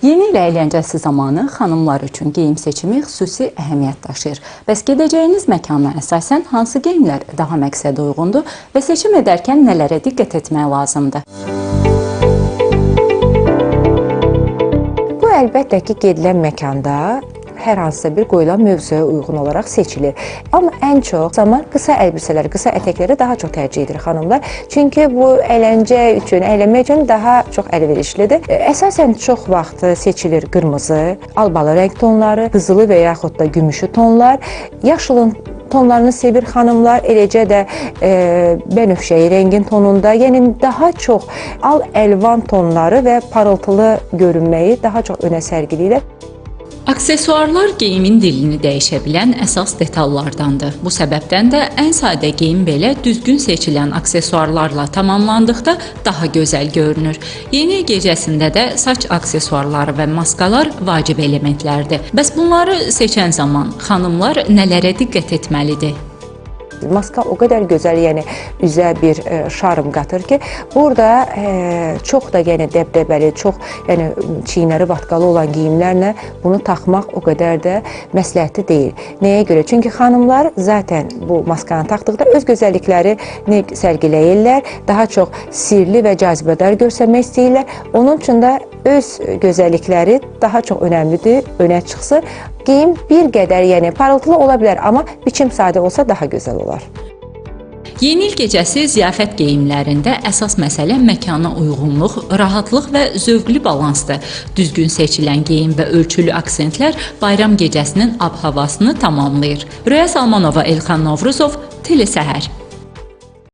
Yeni il əyləncəsi zamanı xanımlar üçün geyim seçimi xüsusi əhəmiyyət daşıyır. Bəs gedəcəyiniz məkana əsasən hansı geyimlər daha məqsədə uyğundur və seçim edərkən nələrə diqqət etmək lazımdır? Bu əlbəttə ki, gedilən məkanda hər hansısa bir qoyulan mövzuya uyğun olaraq seçilir. Amma ən çox zaman qısa əlbisələr, qısa ətəkləri daha çox tərcih edir xanımlar. Çünki bu əyləncə üçün, əylənmək üçün daha çox əlverişlidir. Əsasən çox vaxt seçilir qırmızı, albalı rəng tonları, qızılı və yaxud da gümüşü tonlar, yaşılın tonlarını sevir xanımlar, eləcə də bənövşəyi rəngin tonunda, yəni daha çox al-əlvan tonları və parıltılı görünməyi daha çox önə sərgiləyirlər. Aksesuarlar geyimin dilini dəyişə bilən əsas detallardandır. Bu səbəbdən də ən sadə geyim belə düzgün seçilən aksesuarlarla tamamlandıqda daha gözəl görünür. Yeni il gecəsində də saç aksesuarları və maskalar vacib elementlərdir. Bəs bunları seçən zaman xanımlar nələrə diqqət etməlidir? Maska o qədər gözəl, yəni üzə bir şarm qatır ki, burada çox da yəni dəbdəbəli, çox yəni çiyinləri vatqalı olan geyimlərlə bunu taxmaq o qədər də məsləhətli deyil. Nəyə görə? Çünki xanımlar zaten bu maskanı taxdıqda öz gözəlliklərini sərgiləyirlər, daha çox sirli və cazibədar görsənmək istəyirlər. Onun üçün də öz gözəllikləri daha çox önəmlidir, önə çıxsın. Geyim bir qədər, yəni parıltılı ola bilər, amma biçim sadə olsa daha gözəl olar. Yeni il gecəsi ziyafət geyimlərində əsas məsələ məkana uyğunluq, rahatlıq və zövqlü balansdır. Düzgün seçilən geyim və ölçülü aksentlər bayram gecəsinin ab-havasını tamamlayır. Röya Salmanova, Elxan Novruzov, Telesəhər.